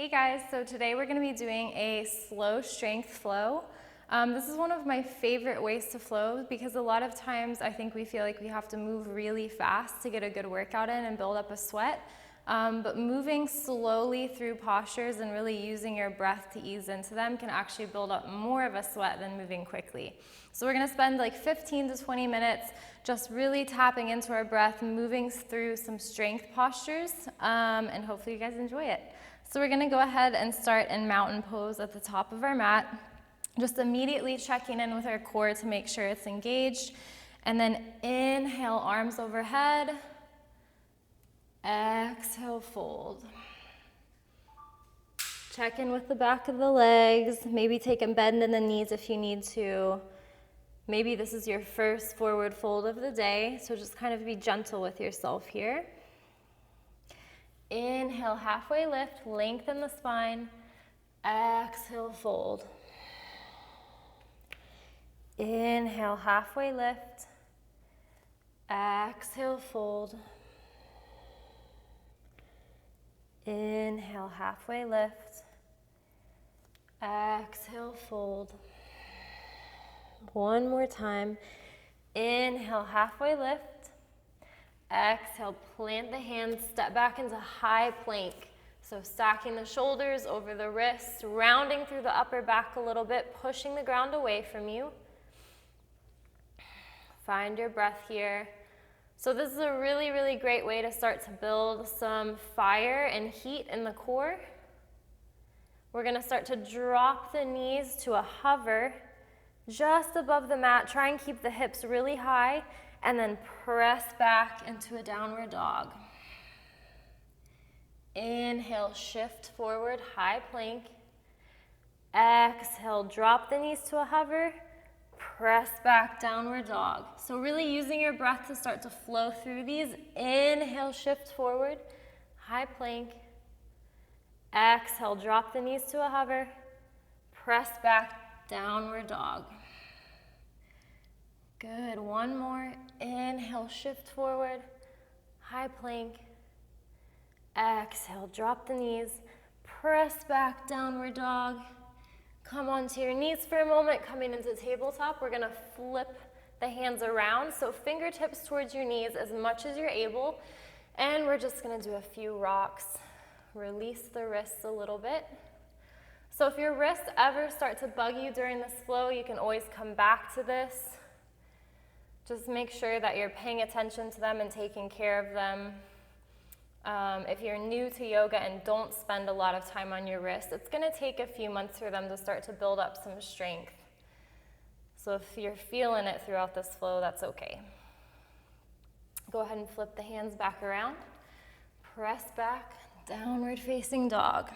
Hey guys, so today we're going to be doing a slow strength flow. This is one of my favorite ways to flow because a lot of times I think we feel like we have to move really fast to get a good workout in and build up a sweat. But moving slowly through postures and really using your breath to ease into them can actually build up more of a sweat than moving quickly. So we're going to spend like 15 to 20 minutes just really tapping into our breath, moving through some strength postures, and hopefully you guys enjoy it. So we're going to go ahead and start in mountain pose at the top of our mat, just immediately checking in with our core to make sure it's engaged, and then inhale, arms overhead, exhale, fold. Check in with the back of the legs, maybe take a bend in the knees if you need to. Maybe this is your first forward fold of the day, so just kind of be gentle with yourself here. Inhale, halfway lift, lengthen the spine. Exhale, fold. Inhale, halfway lift. Exhale, fold. Inhale, halfway lift. Exhale, fold. One more time. Inhale, halfway lift. Exhale, plant the hands, step back into high plank. So stacking the shoulders over the wrists, rounding through the upper back a little bit, pushing the ground away from you. Find your breath here. So this is a really, really great way to start to build some fire and heat in the core. We're going to start to drop the knees to a hover just above the mat. Try and keep the hips really high, and then press back into a downward dog. Inhale, shift forward, high plank. Exhale, drop the knees to a hover. Press back, downward dog. So really using your breath to start to flow through these. Inhale, shift forward, high plank. Exhale, drop the knees to a hover. Press back, downward dog. Good, one more. Inhale, shift forward, high plank. Exhale, drop the knees. Press back, downward dog. Come onto your knees for a moment, coming into tabletop. We're gonna flip the hands around, so fingertips towards your knees as much as you're able. And we're just gonna do a few rocks. Release the wrists a little bit. So if your wrists ever start to bug you during this flow, you can always come back to this. Just make sure that you're paying attention to them and taking care of them. If you're new to yoga and don't spend a lot of time on your wrists, it's going to take a few months for them to start to build up some strength. So if you're feeling it throughout this flow, that's okay. Go ahead and flip the hands back around. Press back, downward facing dog.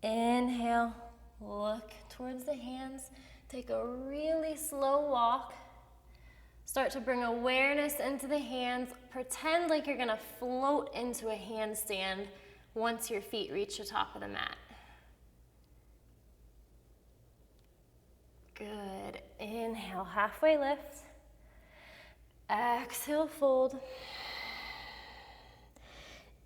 Inhale, look towards the hands. Take a really slow walk. Start to bring awareness into the hands. Pretend like you're gonna float into a handstand once your feet reach the top of the mat. Good. Inhale, halfway lift. Exhale, fold.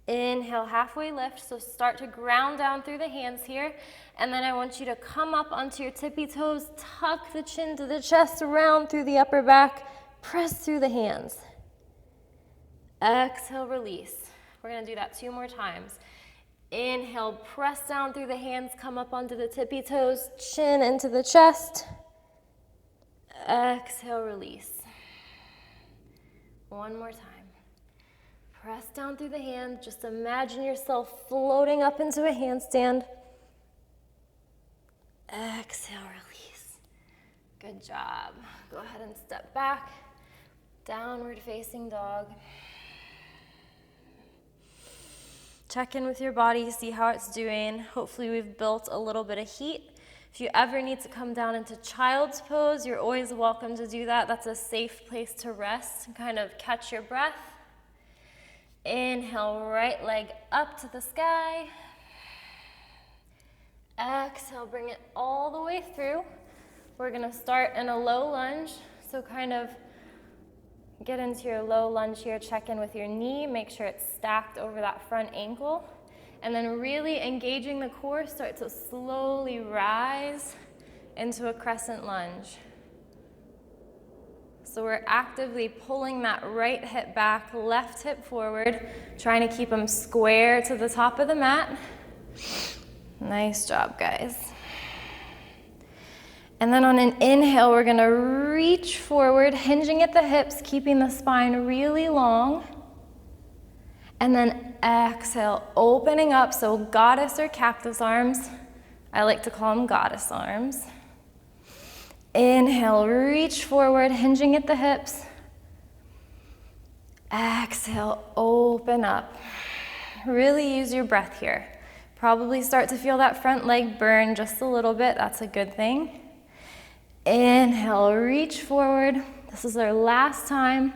Inhale, halfway lift. So start to ground down through the hands here. And then I want you to come up onto your tippy toes, tuck the chin to the chest, round through the upper back, press through the hands. Exhale, release. We're gonna do that 2 more times. Inhale, press down through the hands, come up onto the tippy toes, chin into the chest. Exhale, release. One more time. Press down through the hands. Just imagine yourself floating up into a handstand. Exhale, release. Good job. Go ahead and step back. Downward facing dog. Check in with your body, see how it's doing. Hopefully we've built a little bit of heat. If you ever need to come down into child's pose, you're always welcome to do that. That's a safe place to rest and kind of catch your breath. Inhale, right leg up to the sky. Exhale, bring it all the way through. We're gonna start in a low lunge. So kind of get into your low lunge here, check in with your knee, make sure it's stacked over that front ankle. And then really engaging the core, start to slowly rise into a crescent lunge. So we're actively pulling that right hip back, left hip forward, trying to keep them square to the top of the mat. Nice job, guys. And then on an inhale, we're gonna reach forward, hinging at the hips, keeping the spine really long. And then exhale, opening up, so goddess or cactus arms. I like to call them goddess arms. Inhale, reach forward, hinging at the hips. Exhale, open up. Really use your breath here. Probably start to feel that front leg burn just a little bit. That's a good thing. Inhale, reach forward. This is our last time.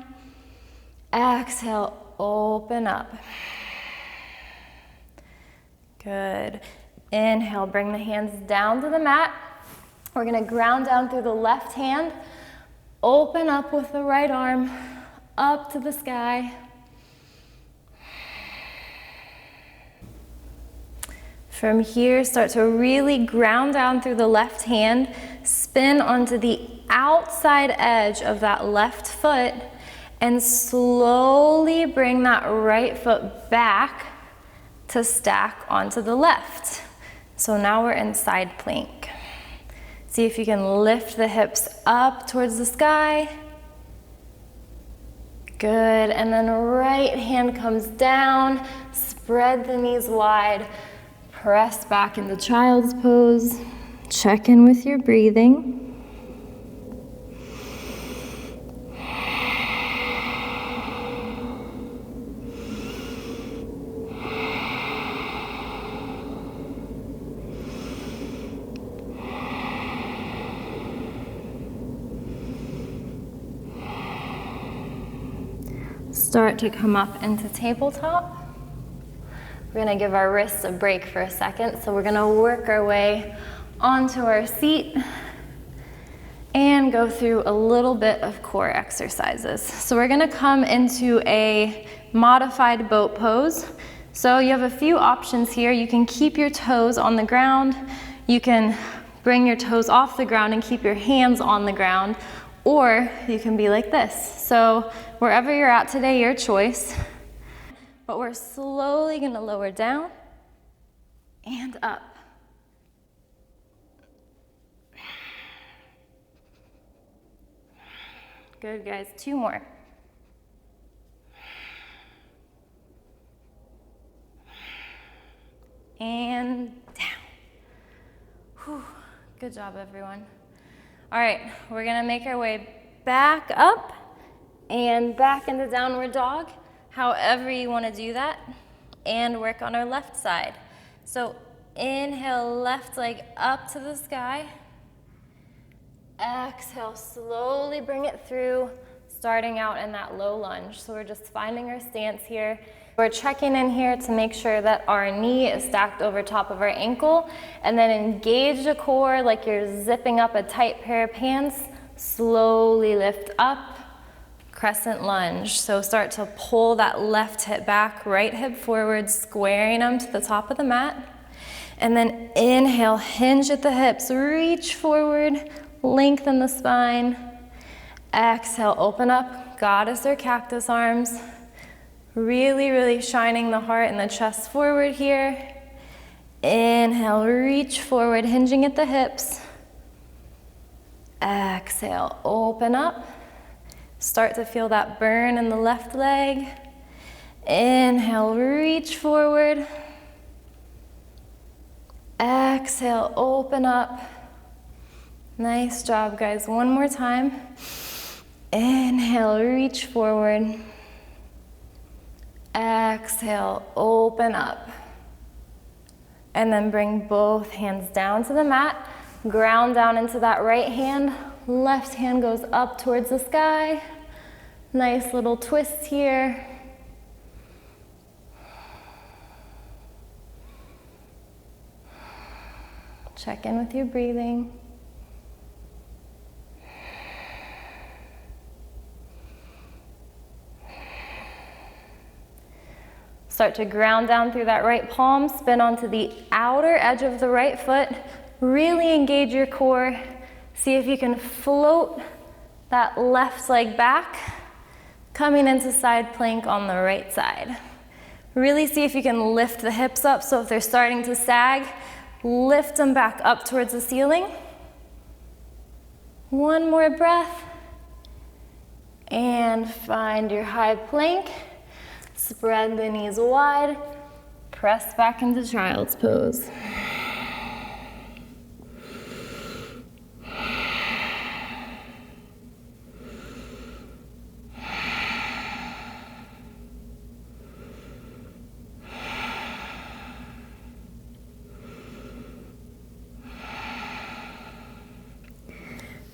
Exhale, open up. Good. Inhale, bring the hands down to the mat. We're gonna ground down through the left hand. Open up with the right arm, up to the sky. From here, start to really ground down through the left hand, spin onto the outside edge of that left foot, and slowly bring that right foot back to stack onto the left. So now we're in side plank. See if you can lift the hips up towards the sky. Good, and then right hand comes down, spread the knees wide, press back into child's pose. Check in with your breathing. Start to come up into tabletop. We're gonna give our wrists a break for a second, so we're gonna work our way onto our seat and go through a little bit of core exercises. So we're gonna come into a modified boat pose. So you have a few options here. You can keep your toes on the ground. You can bring your toes off the ground and keep your hands on the ground, or you can be like this. So wherever you're at today, your choice. But we're slowly gonna lower down and up. Good, guys, 2 more. And down. Whew. Good job, everyone. All right, we're gonna make our way back up and back into downward dog, however you wanna do that, and work on our left side. So inhale, left leg up to the sky. Exhale, slowly bring it through, starting out in that low lunge. So we're just finding our stance here. We're checking in here to make sure that our knee is stacked over top of our ankle, and then engage the core like you're zipping up a tight pair of pants. Slowly lift up, crescent lunge. So start to pull that left hip back, right hip forward, squaring them to the top of the mat. And then inhale, hinge at the hips, reach forward, lengthen the spine. Exhale, open up, goddess or cactus arms. Really, really shining the heart and the chest forward here. Inhale, reach forward, hinging at the hips. Exhale, open up. Start to feel that burn in the left leg. Inhale, reach forward. Exhale, open up. Nice job, guys. One more time. Inhale, reach forward. Exhale, open up. And then bring both hands down to the mat. Ground down into that right hand. Left hand goes up towards the sky. Nice little twist here. Check in with your breathing. Start to ground down through that right palm, spin onto the outer edge of the right foot. Really engage your core. See if you can float that left leg back, coming into side plank on the right side. Really see if you can lift the hips up, so if they're starting to sag, lift them back up towards the ceiling. One more breath. And find your high plank. Spread the knees wide. Press back into child's pose.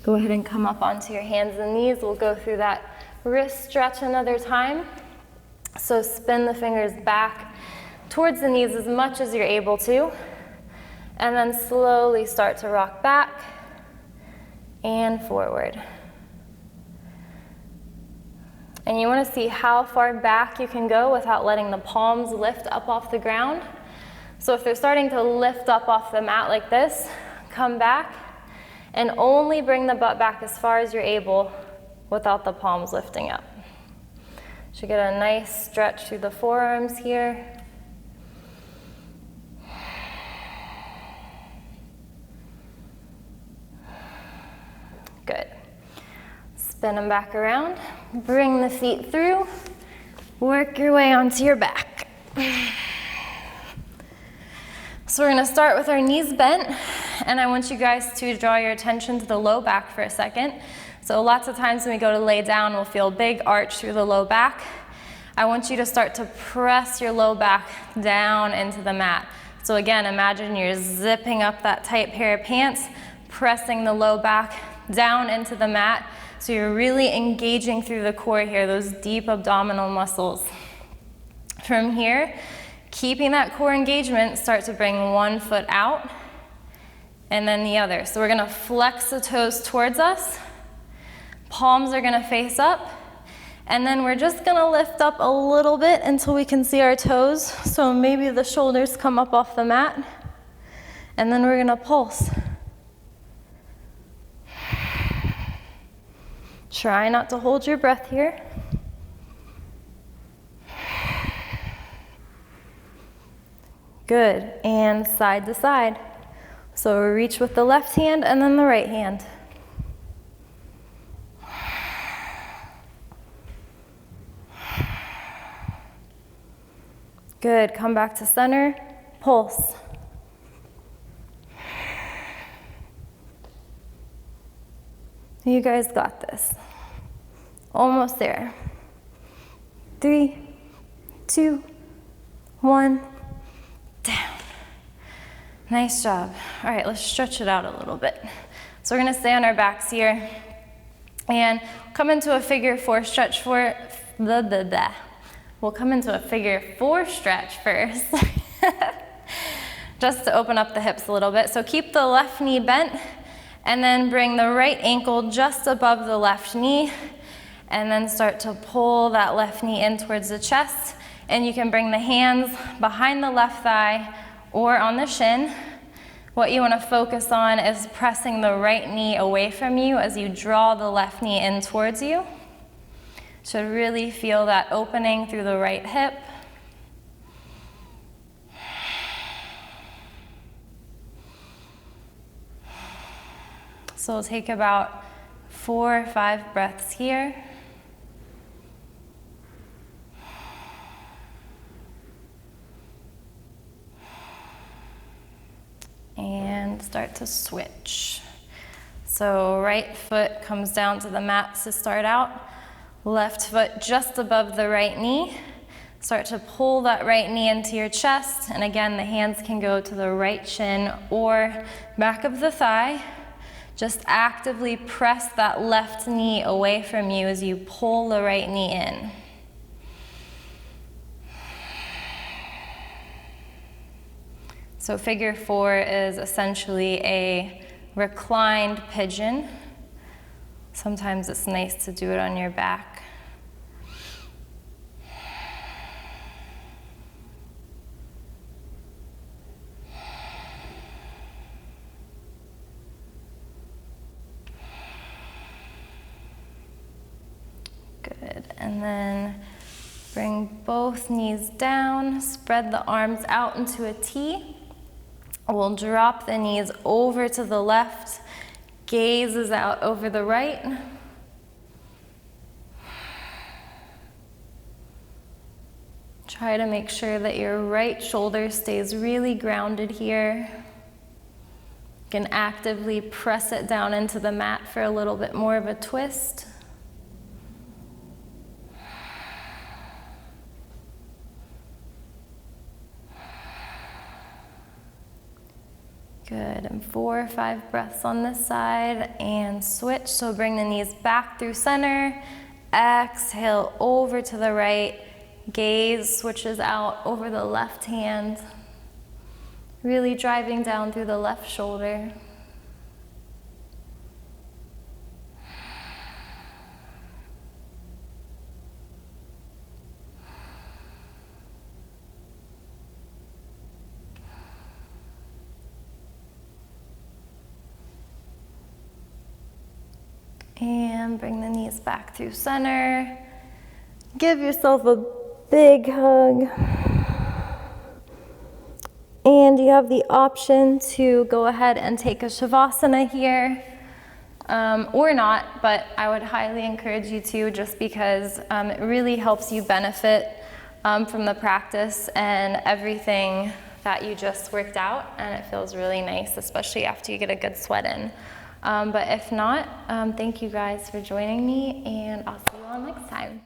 Go ahead and come up onto your hands and knees. We'll go through that wrist stretch another time. So spin the fingers back towards the knees as much as you're able to. And then slowly start to rock back and forward. And you want to see how far back you can go without letting the palms lift up off the ground. So if they're starting to lift up off the mat like this, come back. And only bring the butt back as far as you're able without the palms lifting up. Should get a nice stretch through the forearms here. Good. Spin them back around. Bring the feet through. Work your way onto your back. So we're going to start with our knees bent, and I want you guys to draw your attention to the low back for a second. So lots of times when we go to lay down, we'll feel a big arch through the low back. I want you to start to press your low back down into the mat. So again, imagine you're zipping up that tight pair of pants, pressing the low back down into the mat. So you're really engaging through the core here, those deep abdominal muscles. From here, keeping that core engagement, start to bring one foot out and then the other. So we're gonna flex the toes towards us. Palms are gonna face up. And then we're just gonna lift up a little bit until we can see our toes. So maybe the shoulders come up off the mat. And then we're gonna pulse. Try not to hold your breath here. Good, and side to side. So we reach with the left hand and then the right hand. Good, come back to center, pulse. You guys got this. Almost there. 3, 2, 1. Down. Nice job. All right, let's stretch it out a little bit. So we're gonna stay on our backs here and come into a figure 4 stretch for We'll come into a figure 4 stretch first. Just to open up the hips a little bit. So keep the left knee bent and then bring the right ankle just above the left knee and then start to pull that left knee in towards the chest. And you can bring the hands behind the left thigh or on the shin. What you want to focus on is pressing the right knee away from you as you draw the left knee in towards you. Should really feel that opening through the right hip. So we'll take about 4 or 5 breaths here. And start to switch. So right foot comes down to the mat to start out. Left foot just above the right knee. Start to pull that right knee into your chest. And again, the hands can go to the right shin or back of the thigh. Just actively press that left knee away from you as you pull the right knee in. So figure 4 is essentially a reclined pigeon. Sometimes it's nice to do it on your back. And then bring both knees down, spread the arms out into a T. We'll drop the knees over to the left, gaze is out over the right. Try to make sure that your right shoulder stays really grounded here. You can actively press it down into the mat for a little bit more of a twist. Good, and 4 or 5 breaths on this side, and switch. So bring the knees back through center, exhale over to the right, gaze switches out over the left hand, really driving down through the left shoulder. And bring the knees back through center. Give yourself a big hug. And you have the option to go ahead and take a Shavasana here, or not, but I would highly encourage you to, just because it really helps you benefit from the practice and everything that you just worked out, and it feels really nice, especially after you get a good sweat in. But if not, thank you guys for joining me, and I'll see you all next time.